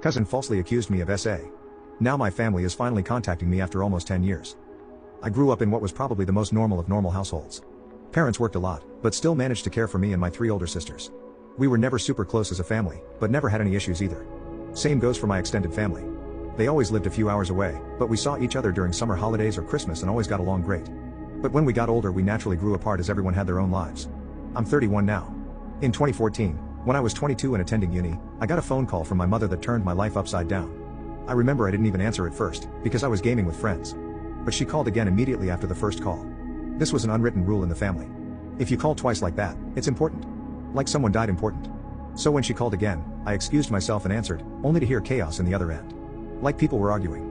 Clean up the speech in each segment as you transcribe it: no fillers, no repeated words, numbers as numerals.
Cousin falsely accused me of SA. Now my family is finally contacting me after almost 10 years. I grew up in what was probably the most normal of normal households. Parents worked a lot, but still managed to care for me and my 3 older sisters. We were never super close as a family, but never had any issues either. Same goes for my extended family. They always lived a few hours away, but we saw each other during summer holidays or Christmas and always got along great. But when we got older we naturally grew apart as everyone had their own lives. I'm 31 now. In 2014, when I was 22 and attending uni, I got a phone call from my mother that turned my life upside down. I remember I didn't even answer at first, because I was gaming with friends. But she called again immediately after the first call. This was an unwritten rule in the family. If you call twice like that, it's important. Like someone died important. So when she called again, I excused myself and answered, only to hear chaos in the other end. Like people were arguing.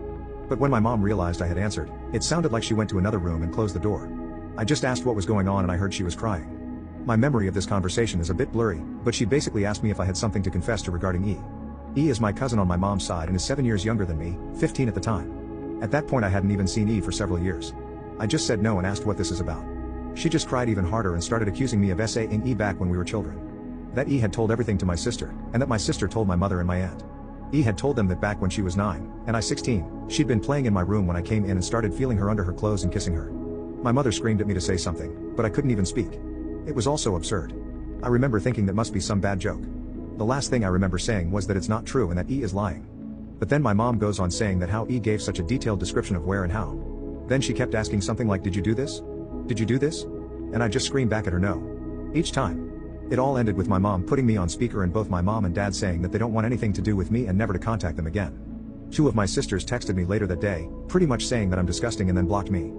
But when my mom realized I had answered, it sounded like she went to another room and closed the door. I just asked what was going on and I heard she was crying. My memory of this conversation is a bit blurry, but she basically asked me if I had something to confess to regarding E. E is my cousin on my mom's side and is 7 years younger than me, 15 at the time. At that point I hadn't even seen E for several years. I just said no and asked what this is about. She just cried even harder and started accusing me of SA-ing E back when we were children. That E had told everything to my sister, and that my sister told my mother and my aunt. E had told them that back when she was 9, and I 16, she'd been playing in my room when I came in and started feeling her under her clothes and kissing her. My mother screamed at me to say something, but I couldn't even speak. It was all so absurd. I remember thinking that must be some bad joke. The last thing I remember saying was that it's not true and that E is lying. But then my mom goes on saying that how E gave such a detailed description of where and how. Then she kept asking something like, did you do this? Did you do this? And I just screamed back at her no. Each time. It all ended with my mom putting me on speaker and both my mom and dad saying that they don't want anything to do with me and never to contact them again. 2 of my sisters texted me later that day, pretty much saying that I'm disgusting and then blocked me.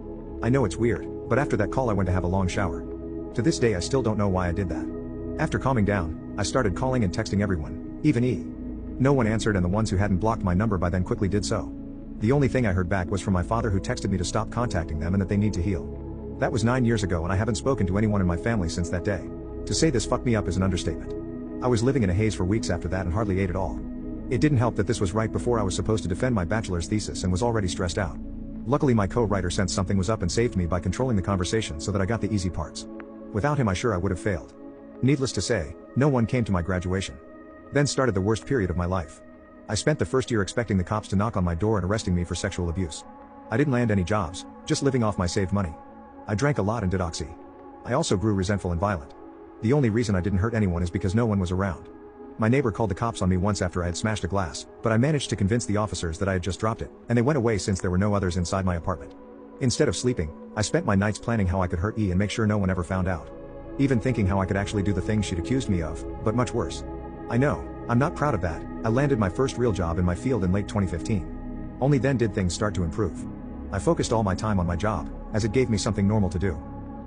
I know it's weird, but after that call I went to have a long shower. To this day I still don't know why I did that. After calming down, I started calling and texting everyone, even E. No one answered and the ones who hadn't blocked my number by then quickly did so. The only thing I heard back was from my father who texted me to stop contacting them and that they need to heal. That was 9 years ago and I haven't spoken to anyone in my family since that day. To say this fucked me up is an understatement. I was living in a haze for weeks after that and hardly ate at all. It didn't help that this was right before I was supposed to defend my bachelor's thesis and was already stressed out. Luckily my co-writer sensed something was up and saved me by controlling the conversation so that I got the easy parts. Without him I would have failed. Needless to say, no one came to my graduation. Then started the worst period of my life. I spent the first year expecting the cops to knock on my door and arresting me for sexual abuse. I didn't land any jobs, just living off my saved money. I drank a lot and did oxy. I also grew resentful and violent. The only reason I didn't hurt anyone is because no one was around. My neighbor called the cops on me once after I had smashed a glass, but I managed to convince the officers that I had just dropped it, and they went away since there were no others inside my apartment. Instead of sleeping, I spent my nights planning how I could hurt E and make sure no one ever found out. Even thinking how I could actually do the things she'd accused me of, but much worse. I know, I'm not proud of that. I landed my first real job in my field in late 2015. Only then did things start to improve. I focused all my time on my job, as it gave me something normal to do.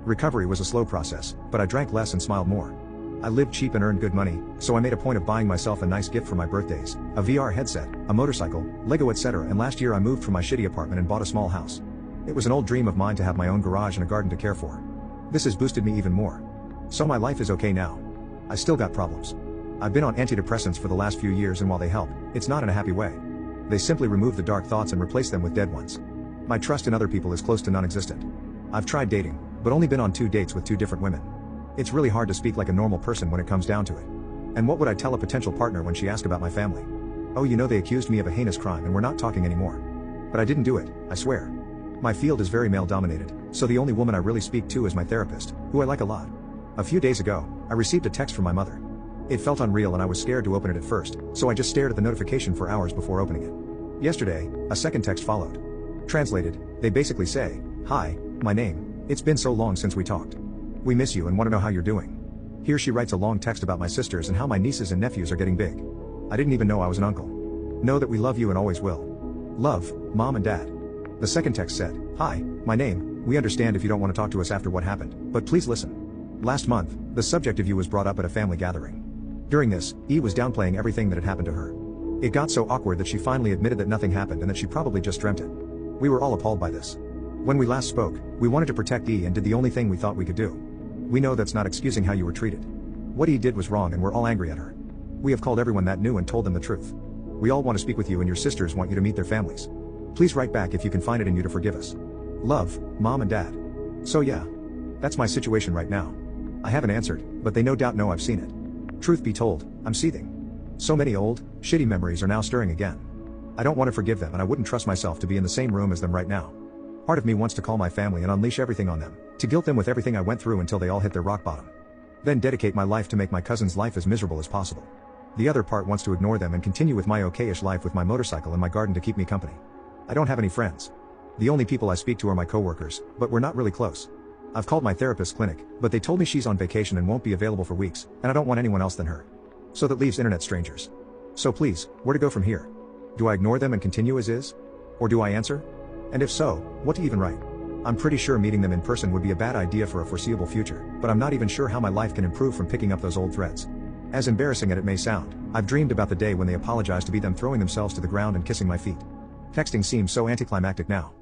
Recovery was a slow process, but I drank less and smiled more. I lived cheap and earned good money, so I made a point of buying myself a nice gift for my birthdays, a VR headset, a motorcycle, Lego etc. And last year I moved from my shitty apartment and bought a small house. It was an old dream of mine to have my own garage and a garden to care for. This has boosted me even more. So my life is okay now. I still got problems. I've been on antidepressants for the last few years and while they help, it's not in a happy way. They simply remove the dark thoughts and replace them with dead ones. My trust in other people is close to non-existent. I've tried dating, but only been on 2 dates with 2 different women. It's really hard to speak like a normal person when it comes down to it. And what would I tell a potential partner when she asked about my family? Oh, you know they accused me of a heinous crime and we're not talking anymore. But I didn't do it, I swear. My field is very male dominated, so the only woman I really speak to is my therapist, who I like a lot. A few days ago, I received a text from my mother. It felt unreal and I was scared to open it at first, so I just stared at the notification for hours before opening it. Yesterday, a second text followed. Translated, they basically say, "Hi, my name, it's been so long since we talked. We miss you and want to know how you're doing." Here she writes a long text about my sisters and how my nieces and nephews are getting big. I didn't even know I was an uncle. Know that we love you and always will. Love, Mom and Dad. The second text said, "Hi, my name, we understand if you don't want to talk to us after what happened, but please listen. Last month, the subject of you was brought up at a family gathering. During this, E was downplaying everything that had happened to her. It got so awkward that she finally admitted that nothing happened and that she probably just dreamt it. We were all appalled by this. When we last spoke, we wanted to protect E and did the only thing we thought we could do. We know that's not excusing how you were treated. What E did was wrong and we're all angry at her. We have called everyone that knew and told them the truth. We all want to speak with you and your sisters want you to meet their families. Please write back if you can find it in you to forgive us. Love, Mom and Dad." So yeah. That's my situation right now. I haven't answered, but they no doubt know I've seen it. Truth be told, I'm seething. So many old, shitty memories are now stirring again. I don't want to forgive them and I wouldn't trust myself to be in the same room as them right now. Part of me wants to call my family and unleash everything on them, to guilt them with everything I went through until they all hit their rock bottom. Then dedicate my life to make my cousin's life as miserable as possible. The other part wants to ignore them and continue with my okay-ish life with my motorcycle and my garden to keep me company. I don't have any friends. The only people I speak to are my coworkers, but we're not really close. I've called my therapist's clinic, but they told me she's on vacation and won't be available for weeks, and I don't want anyone else than her. So that leaves internet strangers. So please, where to go from here? Do I ignore them and continue as is? Or do I answer? And if so, what to even write? I'm pretty sure meeting them in person would be a bad idea for a foreseeable future, but I'm not even sure how my life can improve from picking up those old threads. As embarrassing as it may sound, I've dreamed about the day when they apologize to be them throwing themselves to the ground and kissing my feet. Texting seems so anticlimactic now.